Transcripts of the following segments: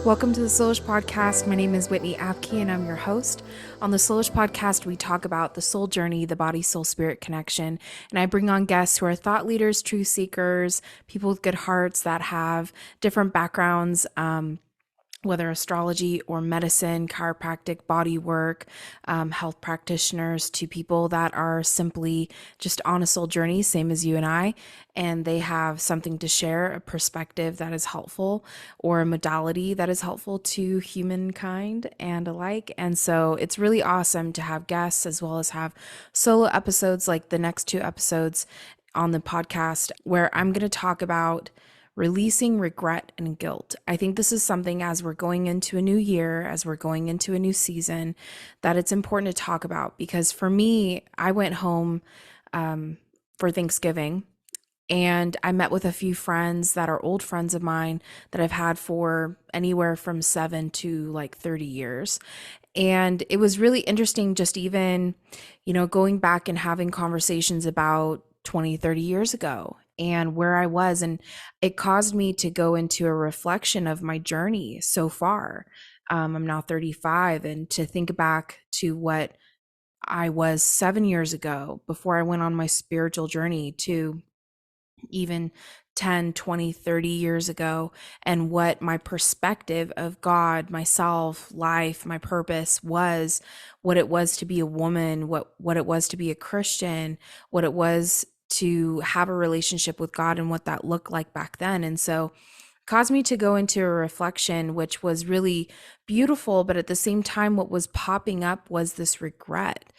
Welcome to the Soulish Podcast. My name is Whitney Apke and I'm your host. On the Soulish Podcast, we talk about the soul journey, the body, soul, spirit connection. And I bring on guests who are thought leaders, truth seekers, people with good hearts that have different backgrounds, whether astrology or medicine, chiropractic, body work, health practitioners, to people that are simply just on a soul journey, same as you and I, and they have something to share, a perspective that is helpful or a modality that is helpful to humankind and alike. And so it's really awesome to have guests as well as have solo episodes like the next two episodes on the podcast, where I'm going to talk about releasing regret and guilt. I think this is something, as we're going into a new year, as we're going into a new season, that it's important to talk about. Because for me, I went home for Thanksgiving and I met with a few friends that are old friends of mine that I've had for anywhere from 7 to like 30 years. And it was really interesting, just even, going back and having conversations about 20, 30 years ago and where I was. And it caused me to go into a reflection of my journey so far. I'm now 35, and to think back to what I was 7 years ago before I went on my spiritual journey, to even 10, 20, 30 years ago, and what my perspective of God, myself, life, my purpose was, what it was to be a woman, what it was to be a Christian, what it was to have a relationship with God, and what that looked like back then. And so caused me to go into a reflection, which was really beautiful. But at the same time, what was popping up was this regret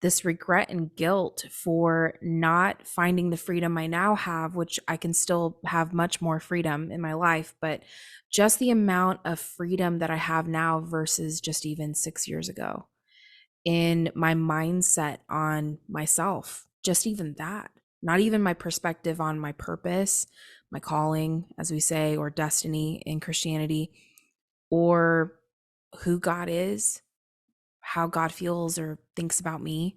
and guilt for not finding the freedom I now have, which I can still have much more freedom in my life, but just the amount of freedom that I have now versus just even 6 years ago in my mindset on myself, just even that, not even my perspective on my purpose, my calling, as we say, or destiny in Christianity, or who God is, how God feels or thinks about me,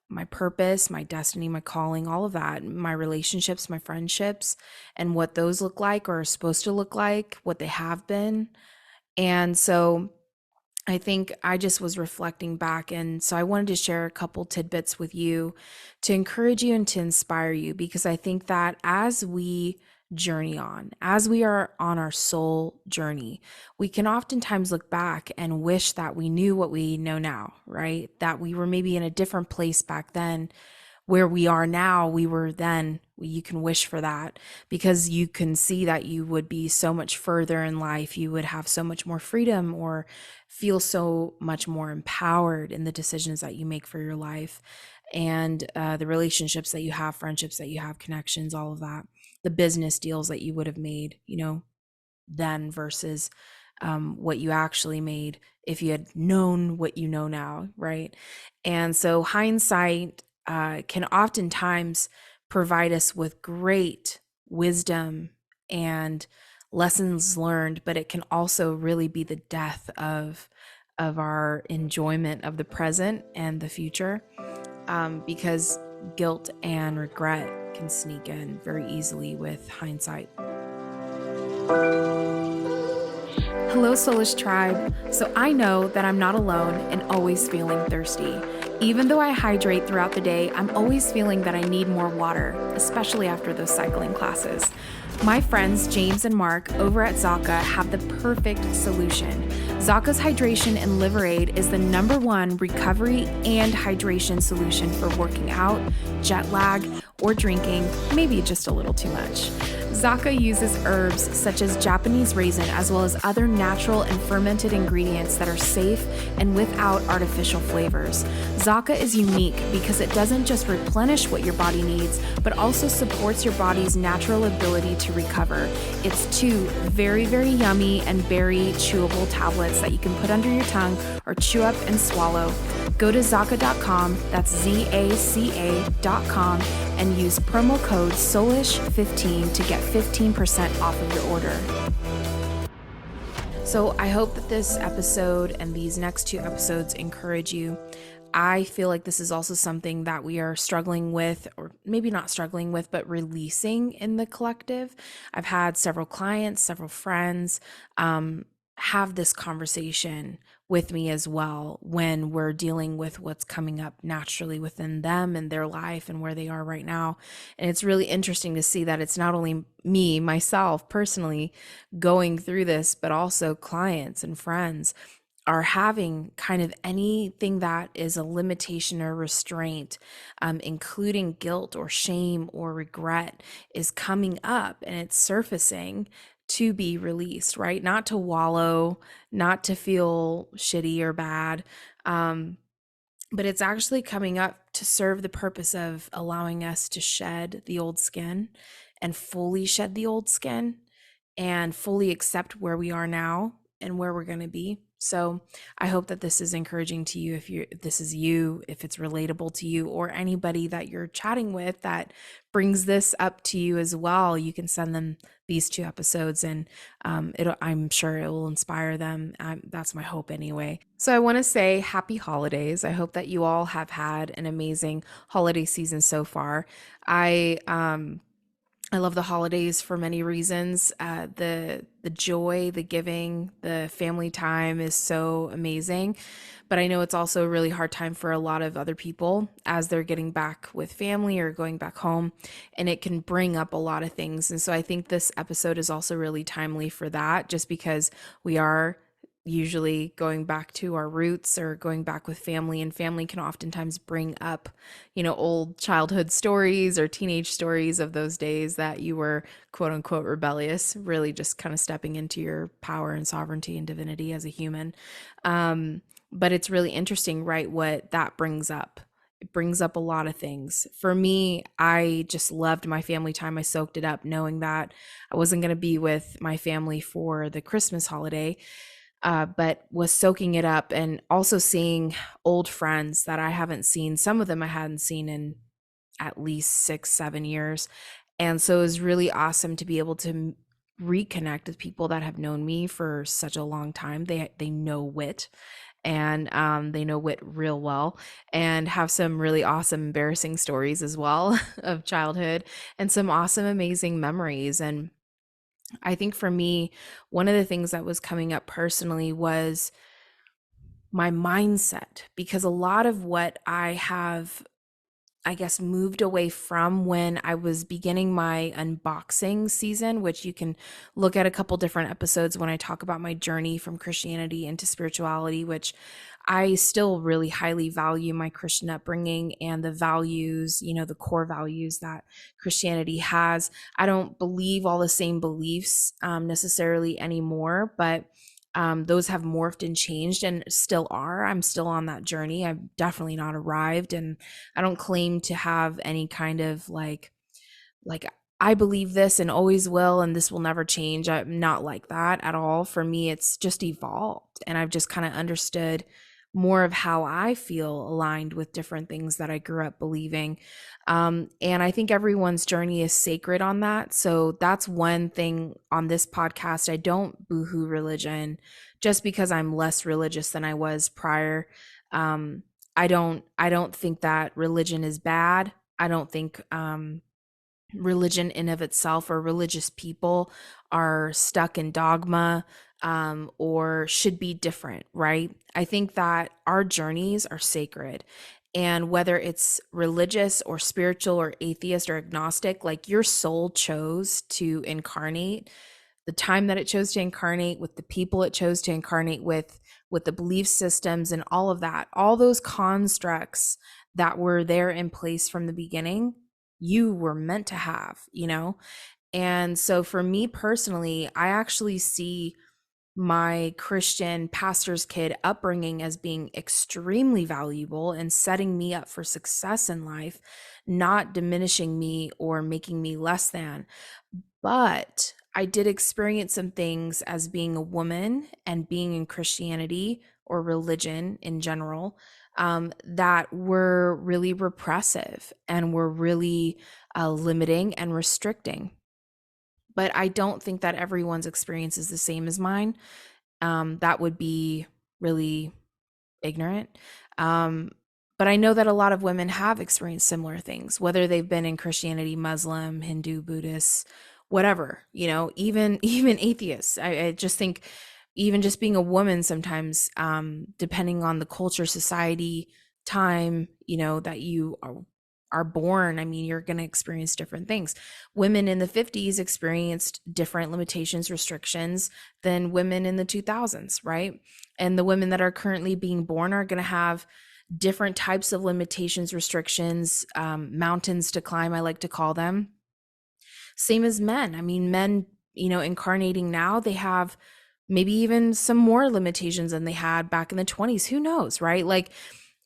my purpose, my destiny, my calling, all of that, my relationships, my friendships, and what those look like or are supposed to look like, what they have been. And so I think I just was reflecting back. And so I wanted to share a couple tidbits with you to encourage you and to inspire you, because I think that as we journey on, as we are on our soul journey, we can oftentimes look back and wish that we knew what we know now, right? That we were maybe in a different place back then. Where we are now, we were then. You can wish for that, because you can see that you would be so much further in life. You would have so much more freedom, or feel so much more empowered in the decisions that you make for your life, and the relationships that you have, friendships that you have, connections, all of that, the business deals that you would have made, then versus what you actually made if you had known what you know now, right? And so hindsight can oftentimes provide us with great wisdom and lessons learned, but it can also really be the death of our enjoyment of the present and the future, because guilt and regret can sneak in very easily with hindsight. Hello, Soulish Tribe. So I know that I'm not alone and always feeling thirsty. Even though I hydrate throughout the day, I'm always feeling that I need more water, especially after those cycling classes. My friends James and Mark over at Zaka have the perfect solution. Zaka's Hydration and Liverade is the #1 recovery and hydration solution for working out, jet lag, or drinking maybe just a little too much. Zaka uses herbs such as Japanese raisin, as well as other natural and fermented ingredients that are safe and without artificial flavors. Zaka is unique because it doesn't just replenish what your body needs, but also supports your body's natural ability to recover. It's 2 very, very yummy and berry chewable tablets that you can put under your tongue or chew up and swallow. Go to Zaka.com, that's ZACA.com, and use promo code SOULISH15 to get 15% off of your order. So I hope that this episode and these next 2 episodes encourage you. I feel like this is also something that we are struggling with, or maybe not struggling with, but releasing in the collective. I've had several clients, several friends, have this conversation with me as well when we're dealing with what's coming up naturally within them and their life and where they are right now. And it's really interesting to see that it's not only me, myself personally, going through this, but also clients and friends are having kind of anything that is a limitation or restraint, including guilt or shame or regret, is coming up and it's surfacing to be released, right? Not to wallow, not to feel shitty or bad, um, but it's actually coming up to serve the purpose of allowing us to shed the old skin and fully shed the old skin and fully accept where we are now and where we're going to be. So I hope that this is encouraging to you, if this is you, if it's relatable to you, or anybody that you're chatting with that brings this up to you as well. You can send them these 2 episodes, and I'm sure it will inspire them. That's my hope anyway. So I want to say happy holidays. I hope that you all have had an amazing holiday season so far. I love the holidays for many reasons. The joy, the giving, the family time is so amazing. But I know it's also a really hard time for a lot of other people as they're getting back with family or going back home, and it can bring up a lot of things. And so I think this episode is also really timely for that, just because we are usually going back to our roots or going back with family, and family can oftentimes bring up, old childhood stories or teenage stories of those days that you were quote unquote rebellious, really just kind of stepping into your power and sovereignty and divinity as a human. But it's really interesting, right, what that brings up. It brings up a lot of things. For me, I just loved my family time. I soaked it up knowing that I wasn't going to be with my family for the Christmas holiday, but was soaking it up and also seeing old friends that I haven't seen. Some of them I hadn't seen in at least 6, 7 years. And so it was really awesome to be able to reconnect with people that have known me for such a long time. They know wit, and they know wit real well, and have some really awesome embarrassing stories as well of childhood, and some awesome amazing memories. And I think for me, one of the things that was coming up personally was my mindset, because a lot of what I have, I guess, moved away from when I was beginning my unboxing season, which you can look at a couple different episodes when I talk about my journey from Christianity into spirituality, which I still really highly value my Christian upbringing and the values, the core values that Christianity has. I don't believe all the same beliefs necessarily anymore, but those have morphed and changed and still are. I'm still on that journey. I've definitely not arrived, and I don't claim to have any kind of like I believe this and always will and this will never change. I'm not like that at all. For me, it's just evolved, and I've just kind of understood more of how I feel aligned with different things that I grew up believing. And I think everyone's journey is sacred on that. So that's one thing on this podcast. I don't boohoo religion just because I'm less religious than I was prior. I don't think that religion is bad. I don't think religion in of itself or religious people are stuck in dogma, or should be different, right? I think that our journeys are sacred, and whether it's religious or spiritual or atheist or agnostic, like your soul chose to incarnate, the time that it chose to incarnate with, the people it chose to incarnate with the belief systems and all of that, all those constructs that were there in place from the beginning, you were meant to have. And so for me personally, I actually see my Christian pastor's kid upbringing as being extremely valuable and setting me up for success in life, not diminishing me or making me less than. But I did experience some things as being a woman and being in Christianity or religion in general, that were really repressive and were really limiting and restricting. But I don't think that everyone's experience is the same as mine. That would be really ignorant. Um, but I know that a lot of women have experienced similar things, whether they've been in Christianity, Muslim, Hindu, Buddhist, whatever, even even atheists. I just think even just being a woman sometimes, depending on the culture, society, time, that you are born. I mean, you're going to experience different things. Women in the 50s experienced different limitations, restrictions than women in the 2000s, right? And the women that are currently being born are going to have different types of limitations, restrictions, mountains to climb, I like to call them. Same as men. I mean, men, incarnating now, they have maybe even some more limitations than they had back in the 20s. Who knows, right? Like,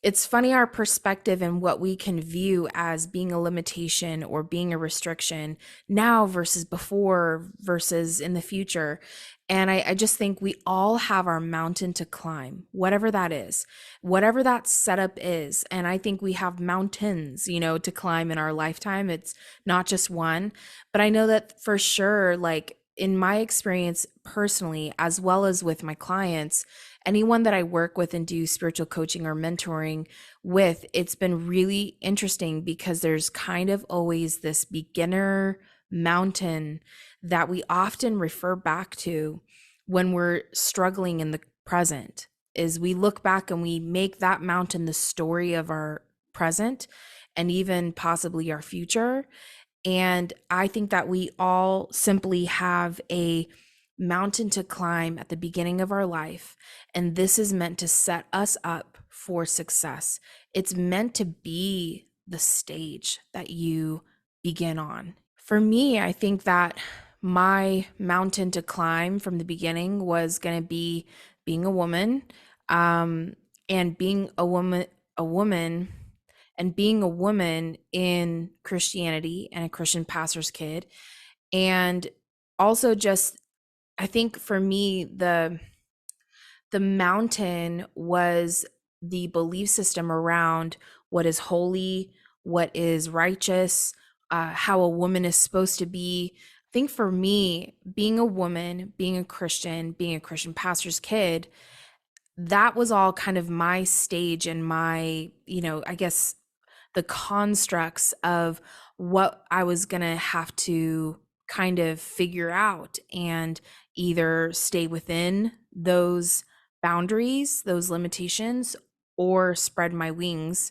it's funny our perspective and what we can view as being a limitation or being a restriction now versus before versus in the future. And I just think we all have our mountain to climb, whatever that is, whatever that setup is. And I think we have mountains, to climb in our lifetime. It's not just one. But I know that for sure, like in my experience personally, as well as with my clients, anyone that I work with and do spiritual coaching or mentoring with, it's been really interesting because there's kind of always this beginner mountain that we often refer back to when we're struggling in the present. Is we look back and we make that mountain the story of our present and even possibly our future. And I think that we all simply have a mountain to climb at the beginning of our life. And this is meant to set us up for success. It's meant to be the stage that you begin on. For me, I think that my mountain to climb from the beginning was going to be being a woman, um, and being a woman and being a woman in Christianity and a Christian pastor's kid. And also just, I think for me, the mountain was the belief system around what is holy, what is righteous, how a woman is supposed to be. I think for me, being a woman, being being a Christian pastor's kid, that was all kind of my stage and my, I guess the constructs of what I was going to have to kind of figure out and either stay within those boundaries, those limitations, or spread my wings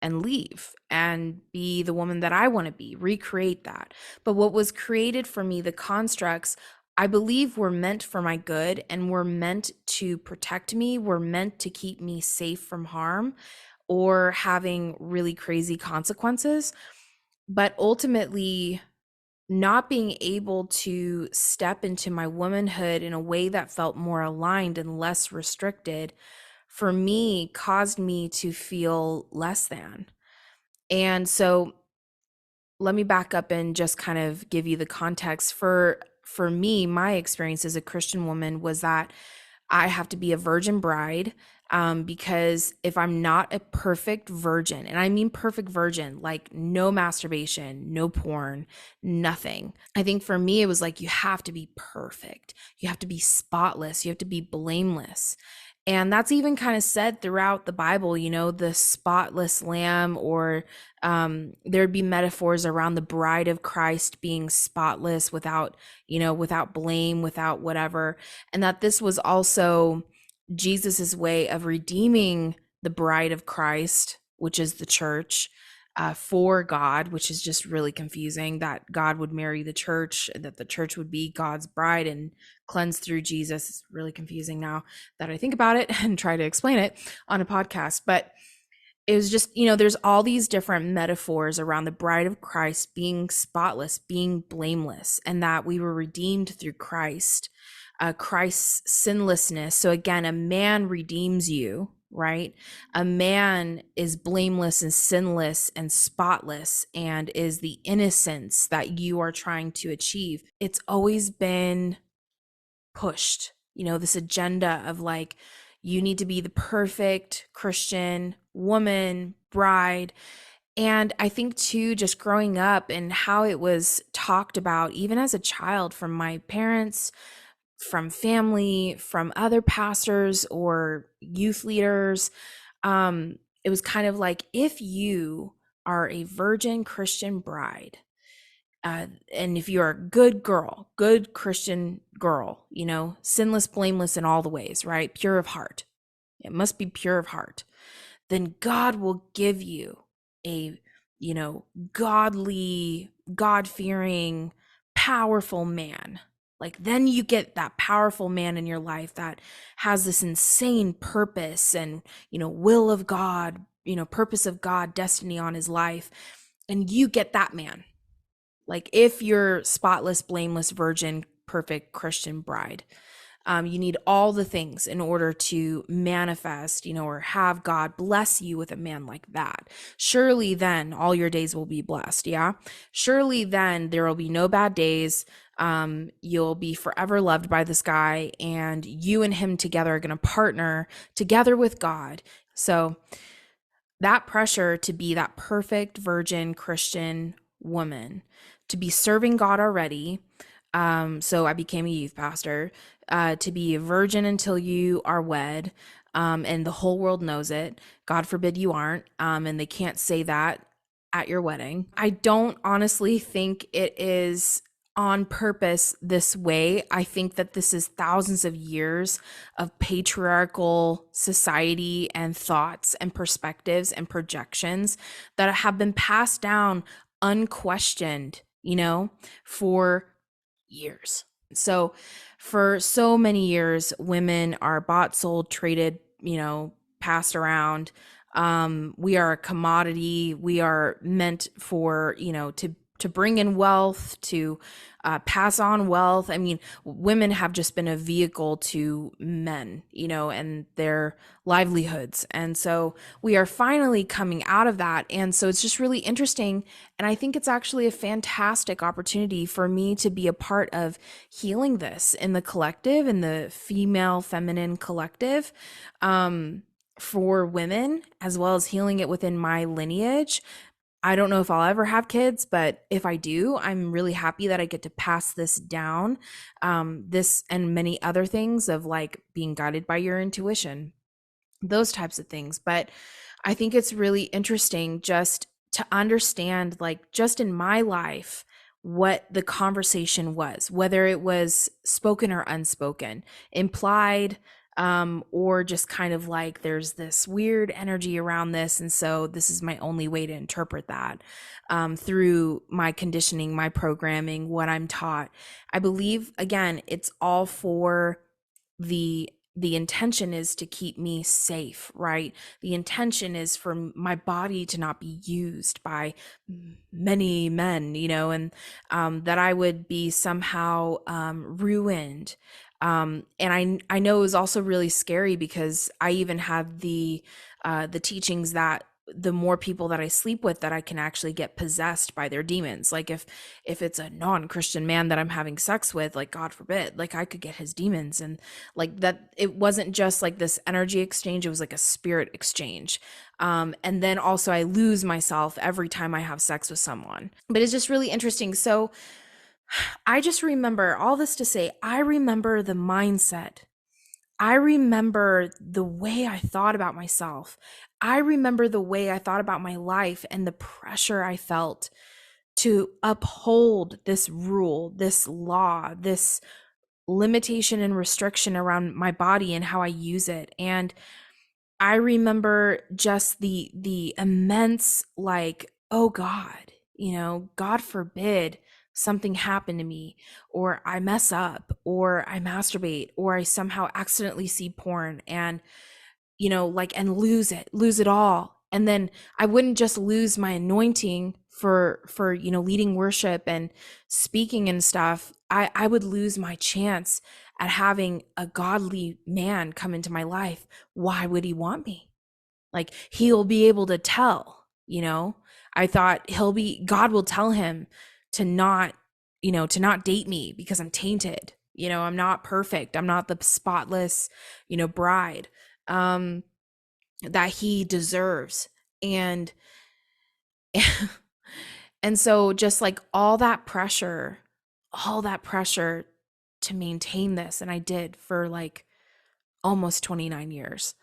and leave and be the woman that I want to be, recreate that. But what was created for me, the constructs, I believe were meant for my good and were meant to protect me, were meant to keep me safe from harm or having really crazy consequences. But ultimately, not being able to step into my womanhood in a way that felt more aligned and less restricted for me caused me to feel less than. And so let me back up and just kind of give you the context. For me, my experience as a Christian woman was that I have to be a virgin bride, because if I'm not a perfect virgin, and I mean perfect virgin, like no masturbation, no porn, nothing. I think for me, it was like, you have to be perfect. You have to be spotless. You have to be blameless. And that's even kind of said throughout the Bible, the spotless lamb, or there'd be metaphors around the bride of Christ being spotless, without, without blame, without whatever. And that this was also Jesus's way of redeeming the bride of Christ, which is the church, for God, which is just really confusing that God would marry the church, that the church would be God's bride and cleansed through Jesus. It's really confusing now that I think about it and try to explain it on a podcast. But it was just, there's all these different metaphors around the bride of Christ being spotless, being blameless, and that we were redeemed through Christ, Christ's sinlessness. So again, a man redeems you, right? A man is blameless and sinless and spotless and is the innocence that you are trying to achieve. It's always been pushed, this agenda of like, you need to be the perfect Christian woman, bride. And I think too, just growing up and how it was talked about, even as a child, from my parents, from family, from other pastors or youth leaders, it was kind of like, if you are a virgin Christian bride, And if you're a good girl, good Christian girl, sinless, blameless in all the ways, right? Pure of heart. It must be pure of heart. Then God will give you a, godly, God-fearing, powerful man. Like, then you get that powerful man in your life that has this insane purpose and, will of God, purpose of God, destiny on his life. And you get that man. Like, if you're spotless, blameless, virgin, perfect Christian bride, you need all the things in order to manifest, or have God bless you with a man like that. Surely then all your days will be blessed. Yeah. Surely then there will be no bad days. You'll be forever loved by this guy, and you and him together are going to partner together with God. So that pressure to be that perfect virgin Christian woman, to be serving God already. So I became a youth pastor, to be a virgin until you are wed, and the whole world knows it. God forbid you aren't, and they can't say that at your wedding. I don't honestly think it is on purpose this way. I think that this is thousands of years of patriarchal society and thoughts and perspectives and projections that have been passed down unquestioned, for years. So for so many years, women are bought, sold, traded, passed around. We are a commodity. We are meant for, to bring in wealth, to pass on wealth. I mean, women have just been a vehicle to men, and their livelihoods. And so we are finally coming out of that. And so it's just really interesting. And I think it's actually a fantastic opportunity for me to be a part of healing this in the collective, in the female feminine collective, for women, as well as healing it within my lineage. I don't know if I'll ever have kids, but if I do, I'm really happy that I get to pass this down. This and many other things of like being guided by your intuition, those types of things. But I think it's really interesting just to understand, like, just in my life, what the conversation was, whether it was spoken or unspoken, implied, or just kind of like there's this weird energy around this. And so this is my only way to interpret that, through my conditioning, my programming, what I'm taught. I believe, again, it's all for the intention is to keep me safe, right? The intention is for my body to not be used by many men, and that I would be somehow ruined. And I know it was also really scary because I even had the teachings that the more people that I sleep with, that I can actually get possessed by their demons. Like if it's a non-Christian man that I'm having sex with, like God forbid, like I could get his demons. And like that, it wasn't just like this energy exchange, it was like a spirit exchange. And then also I lose myself every time I have sex with someone. But it's just really interesting. So I just remember all this to say, I remember the mindset. I remember the way I thought about myself. I remember the way I thought about my life and the pressure I felt to uphold this rule, this law, this limitation and restriction around my body and how I use it. And I remember just the immense, like, oh God, God forbid something happen to me, or I mess up, or I masturbate, or I somehow accidentally see porn and like, and lose it all. And then I wouldn't just lose my anointing for leading worship and speaking and stuff. I would lose my chance at having a godly man come into my life. Why would he want me? Like, he'll be able to tell. I thought God will tell him to not, to not date me because I'm tainted. I'm not perfect. I'm not the spotless, bride that he deserves. And and so just like all that pressure to maintain this, and I did for like almost 29 years.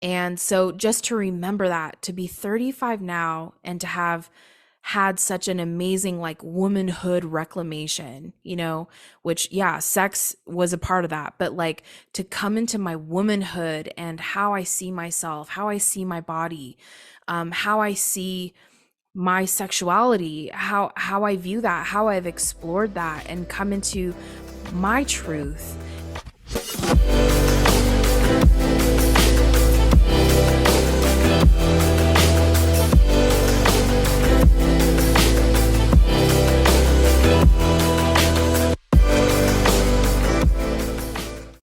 And so just to remember that, to be 35 now and to have had such an amazing like womanhood reclamation, which, yeah, sex was a part of that. But like to come into my womanhood and how I see myself, how I see my body, how I see my sexuality, how I view that, how I've explored that and come into my truth.